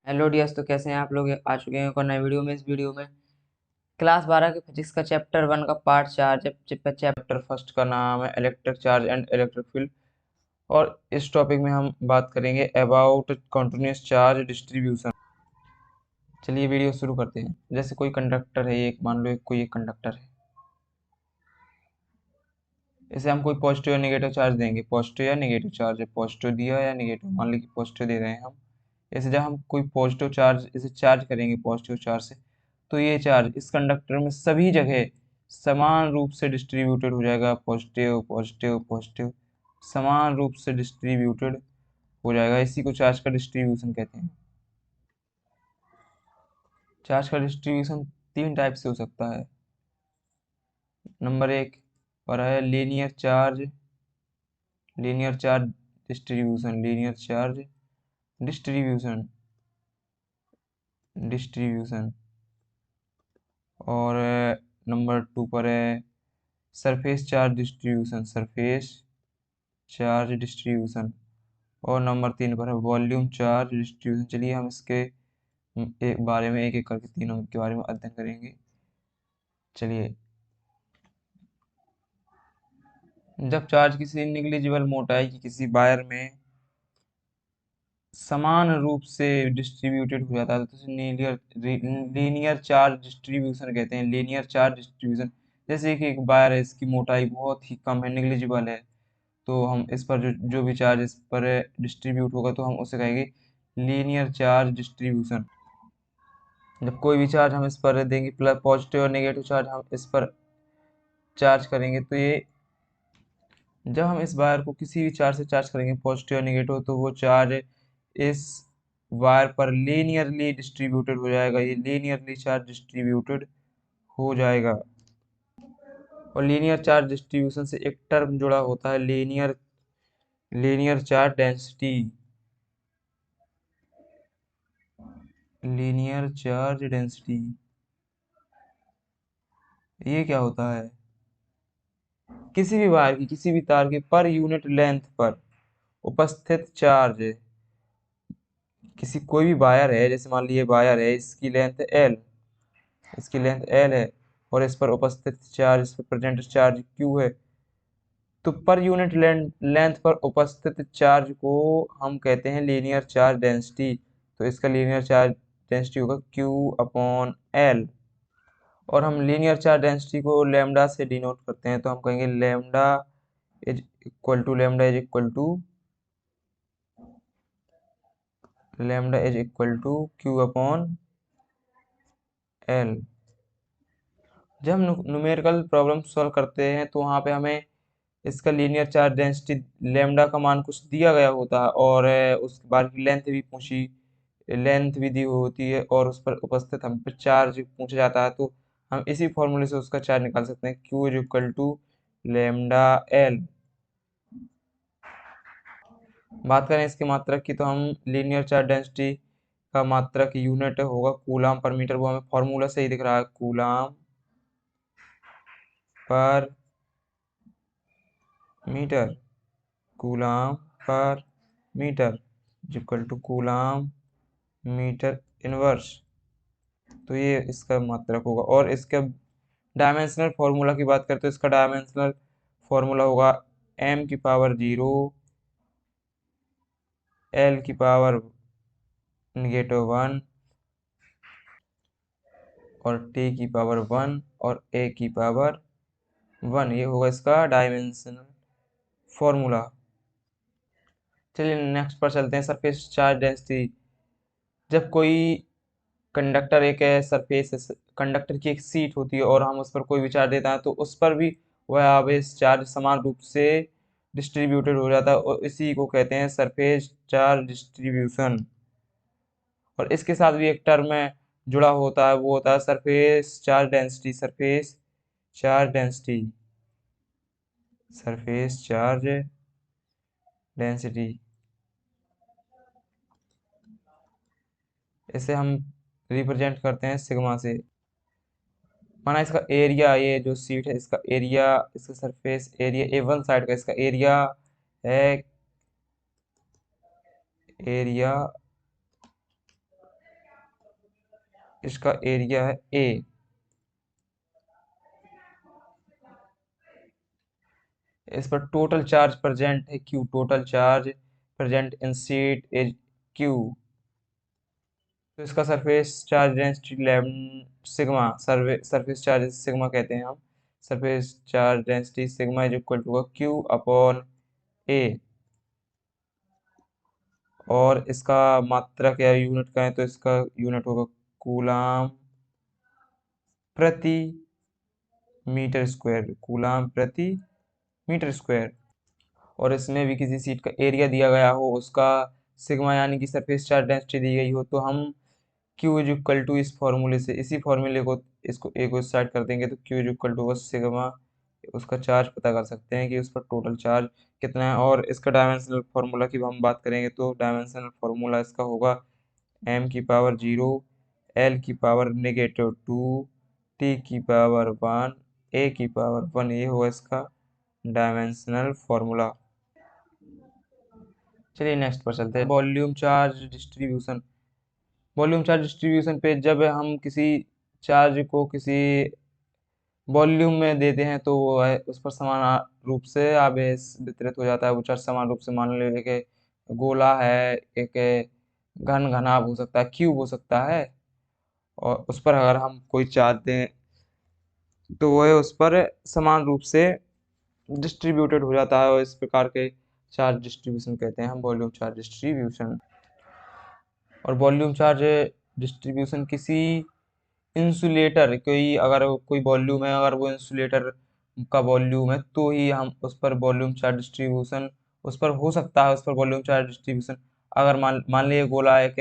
Hello dears. तो कैसे हैं आप लोग? आ चुके हैं एक और नए वीडियो में। इस वीडियो में क्लास 12 के फिजिक्स का चैप्टर 1 का पार्ट 4 चैप्टर फर्स्ट का नाम है electric charge and electric field. और इस टॉपिक में हम बात करेंगे अबाउट कंटिन्यूअस चार्ज डिस्ट्रीब्यूशन। चलिए वीडियो शुरू करते हैं। जैसे कोई कंडक्टर है, एक मान लो कोई एक कंडक्टर है, इसे हम कोई पॉजिटिव या नेगेटिव चार्ज देंगे। पॉजिटिव या नेगेटिव चार्ज है, पॉजिटिव दिया या नेगेटिव, मान लीजिए पॉजिटिव दे रहे हैं हम। ऐसे जब हम कोई पॉजिटिव चार्ज इसे चार्ज करेंगे पॉजिटिव चार्ज से, तो ये चार्ज इस कंडक्टर में सभी जगह समान रूप से डिस्ट्रीब्यूटेड हो जाएगा। पॉजिटिव पॉजिटिव पॉजिटिव समान रूप से डिस्ट्रीब्यूटेड हो जाएगा। इसी को चार्ज का डिस्ट्रीब्यूशन कहते हैं। चार्ज का डिस्ट्रीब्यूशन तीन टाइप से हो सकता है। नंबर एक और है लीनियर चार्ज डिस्ट्रीब्यूशन डिस्ट्रीब्यूशन। और नंबर टू पर है सरफेस चार्ज डिस्ट्रीब्यूशन। और नंबर तीन पर है वॉल्यूम चार्ज डिस्ट्रीब्यूशन। चलिए हम इसके एक बारे में एक एक करके तीनों के बारे में अध्ययन करेंगे। चलिए, जब चार्ज किसी निग्लिजिबल मोटाई की किसी वायर में समान रूप से डिस्ट्रीब्यूटेड हो जाता है तो उसे लीनियर चार्ज डिस्ट्रीब्यूशन कहते हैं। लीनियर चार्ज डिस्ट्रीब्यूशन, जैसे कि एक वायर है, इसकी मोटाई बहुत ही कम है, निग्लिजिबल है, तो हम इस पर जो भी चार्ज इस पर डिस्ट्रीब्यूट होगा तो हम उसे कहेंगे लीनियर चार्ज डिस्ट्रीब्यूशन। जब कोई भी चार्ज हम इस पर देंगे, प्लस पॉजिटिव और नेगेटिव चार्ज हम इस पर चार्ज करेंगे, तो ये जब हम इस वायर को किसी भी चार्ज से चार्ज करेंगे पॉजिटिव और नेगेटिव, तो वो चार्ज इस वायर पर लीनियरली डिस्ट्रीब्यूटेड हो जाएगा। ये लीनियरली चार्ज डिस्ट्रीब्यूटेड हो जाएगा। और लीनियर चार्ज डिस्ट्रीब्यूशन से एक टर्म जुड़ा होता है, linear charge density. Linear charge density ये क्या होता है? किसी भी वायर की, किसी भी तार के पर यूनिट लेंथ पर उपस्थित चार्ज, किसी कोई भी वायर है, जैसे मान लीजिए वायर है, इसकी लेंथ एल है, और इस पर उपस्थित चार्ज, इस पर प्रेजेंट चार्ज क्यू है, तो पर यूनिट लेंथ पर उपस्थित चार्ज को हम कहते हैं लीनियर चार्ज डेंसिटी। तो इसका लीनियर चार्ज डेंसिटी होगा क्यू अपॉन एल। और हम लीनियर चार्ज डेंसिटी को लेमडा से डिनोट करते हैं, तो हम कहेंगे lambda is equal to Q upon L. जब हम न्यूमेरिकल प्रॉब्लम सॉल्व करते हैं तो वहाँ पे हमें इसका लीनियर चार्ज डेंसिटी लेमडा का मान कुछ दिया गया होता है, और उसके बाद की लेंथ भी दी हुई होती है, और उस पर उपस्थित हम पे चार्ज पूछा जाता है। तो हम इसी फॉर्मूले से उसका चार्ज निकाल सकते हैं, Q is equal to lambda L. बात करें इसकी मात्रक की, तो हम लीनियर चार्ज डेंसिटी का मात्रक यूनिट होगा कूलाम पर मीटर। वो हमें फॉर्मूला से ही दिख रहा है, coulomb per metre. Coulomb per metre equal to coulomb metre inverse. तो ये इसका मात्रक होगा। और इसका डायमेंशनल फॉर्मूला की बात करते हैं, इसका डायमेंशनल फॉर्मूला होगा m⁻0 l⁻⁻1 और t⁻1 और a⁻1। ये होगा इसका डायमेंशनल फॉर्मूला। चलिए नेक्स्ट पर चलते हैं, सरफेस चार्ज डेंसिटी। जब कोई कंडक्टर की एक सीट होती है और हम उस पर कोई भी चार्ज देता है, तो उस पर भी वह आवेश चार्ज समान रूप से डिस्ट्रीब्यूटेड हो जाता है, और इसी को कहते हैं सरफेस चार्ज डिस्ट्रीब्यूशन। और इसके साथ भी एक टर्म में जुड़ा होता है, वो होता है charge density surface charge density. इसे हम रिप्रेजेंट करते हैं सिग्मा से। माना इसका एरिया, ये जो सीट है इसका एरिया, इसका सरफेस एरिया A1 साइड का इसका एरिया है, एरिया इसका एरिया है ए। इस पर टोटल चार्ज प्रेजेंट है Q, total charge present in sheet is Q. तो इसका surface charge density sigma, surface charge sigma कहते हैं हम। Surface charge density sigma is equal to Q upon A. और इसका मात्रा क्या यूनिट का है, तो इसका यूनिट होगा कूलाम प्रति मीटर स्क्वायर, कूलाम प्रति मीटर स्क्वायर। और इसमें भी किसी सीट का एरिया दिया गया हो, उसका सिग्मा यानी कि सरफेस चार्ज डेंसिटी दी गई हो, तो हम क्यू इज इक्वल टू इस फॉर्मूले से, इसी फॉर्मूले को इसको ए को स्टार्ट कर देंगे तो Q is equal to sigma, उसका चार्ज पता कर सकते हैं कि उस पर टोटल चार्ज कितना है। और इसका डायमेंशनल फार्मूला की हम बात करेंगे तो डायमेंशनल फार्मूला इसका होगा एम की पावर 0, एल की पावर -2, टी की पावर 1, ए की पावर 1। ये होगा इसका डायमेंशनल फार्मूला। चलिए नेक्स्ट पर चलते हैं, volume charge distribution. Volume charge distribution पे जब हम किसी चार्ज को किसी वॉल्यूम में देते हैं तो वो है उस पर समान रूप से आवेश वितरित हो जाता है। वो चार्ज समान रूप से, मान लीजिए कि गोला है, एक घन घनाभ हो सकता है, क्यूब हो सकता है, और उस पर अगर हम कोई चार्ज दें तो वह उस पर समान रूप से डिस्ट्रीब्यूटेड हो जाता है, और इस प्रकार के चार्ज डिस्ट्रीब्यूशन कहते हैं हम वॉल्यूम चार्ज डिस्ट्रीब्यूशन। और वॉल्यूम चार्ज डिस्ट्रीब्यूशन किसी इंसुलेटर, कोई अगर कोई वॉल्यूम है, अगर वो इंसुलेटर का वॉल्यूम है तो ही हम उस पर वॉल्यूम चार्ज डिस्ट्रीब्यूशन उस पर हो सकता है, उस पर वॉल्यूम चार्ज डिस्ट्रीब्यूशन। अगर मान मान लीजिए गोला एक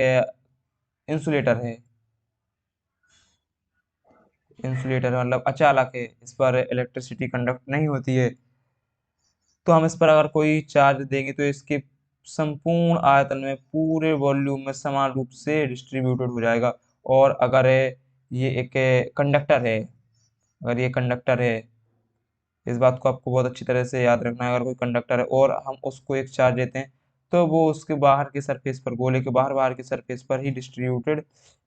इंसुलेटर है, इंसुलेटर मतलब अचालक है, इस पर इलेक्ट्रिसिटी कंडक्ट नहीं होती है, तो हम इस पर अगर कोई चार्ज देंगे तो इसके संपूर्ण आयतन में, पूरे वॉल्यूम में समान रूप से डिस्ट्रीब्यूटेड हो जाएगा। और अगर ये एक कंडक्टर है, अगर ये कंडक्टर है, इस बात को आपको बहुत अच्छी तरह से याद रखना है, अगर कोई कंडक्टर है और हम उसको एक चार्ज देते हैं तो वो उसके बाहर के सरफेस पर, गोले के बाहर बाहर के सरफेस पर ही डिस्ट्रीब्यूटेड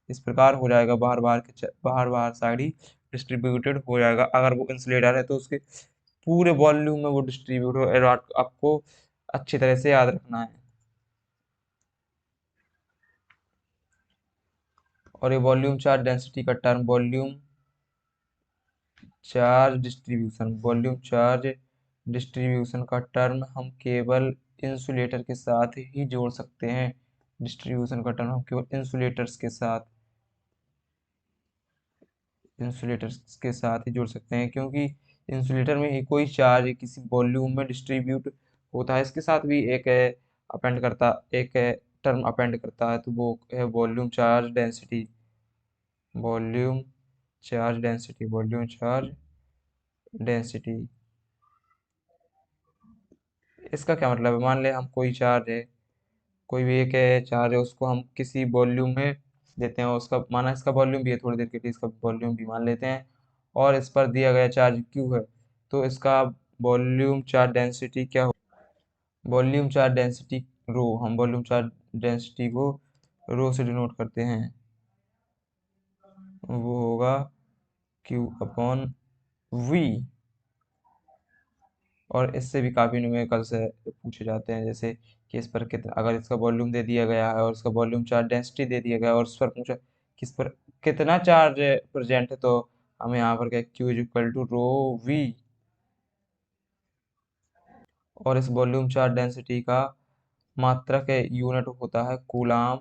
इस प्रकार हो जाएगा, बाहर बाहर के बाहर बाहर साइड ही डिस्ट्रीब्यूटेड हो जाएगा। अगर वो इंसुलेटर है तो उसके पूरे वॉल्यूम में वो डिस्ट्रीब्यूट हो, आपको अच्छी तरह से याद रखना है। और ये वॉल्यूम चार्ज डेंसिटी का टर्म वॉल्यूम चार्ज डिस्ट्रीब्यूशन का टर्म हम केवल इंसुलेटर के साथ ही जोड़ सकते हैं। डिस्ट्रीब्यूशन का टर्म हम केवल इंसुलेटर्स के साथ ही जोड़ सकते हैं, क्योंकि इंसुलेटर में ही कोई चार्ज किसी वॉल्यूम में डिस्ट्रीब्यूट होता है, इसके साथ भी एक टर्म अपेंड करता है, तो वो है वॉल्यूम चार्ज डेंसिटी। इसका क्या मतलब है, मान ले हम कोई चार्ज है, कोई भी एक चार्ज है, उसको हम किसी वॉल्यूम में देते हैं, उसका माना इसका वॉल्यूम भी है, थोड़ी देर के लिए इसका वॉल्यूम भी मान लेते हैं, और इस पर दिया गया चार्ज क्यू है, तो इसका वॉल्यूम चार्ज डेंसिटी क्या हो, वॉल्यूम चार्ज डेंसिटी रो, हम वॉल्यूम चार्ज डेंसिटी को रो से डिनोट करते हैं, वो होगा क्यू अपॉन वी। और इससे भी काफ़ी न्यूमेरिकल्स पूछे जाते हैं, जैसे कि इस पर कितना, अगर इसका वॉल्यूम दे दिया गया है और इसका वॉल्यूम चार्ज डेंसिटी दे दिया गया है और उस पर पूछा किस पर कितना चार्ज प्रेजेंट है, तो हमें यहाँ पर क्या, Q is equal to rho V. और इस वॉल्यूम चार्ज डेंसिटी का मात्रक यूनिट होता है कूलाम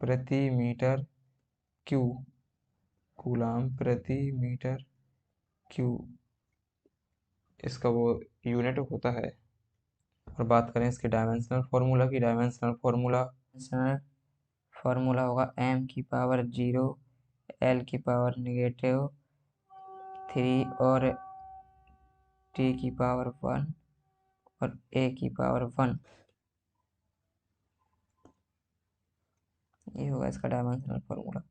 प्रति मीटर क्यू, कूलाम प्रति मीटर क्यू इसका वो यूनिट होता है। और बात करें इसके डायमेंशनल फार्मूला की, डायमेंशनल फार्मूला होगा एम की पावर 0, एल की पावर -3, और टी की पावर 1 और ए की पावर 1। ये होगा इसका डायमेंशनल फार्मूला।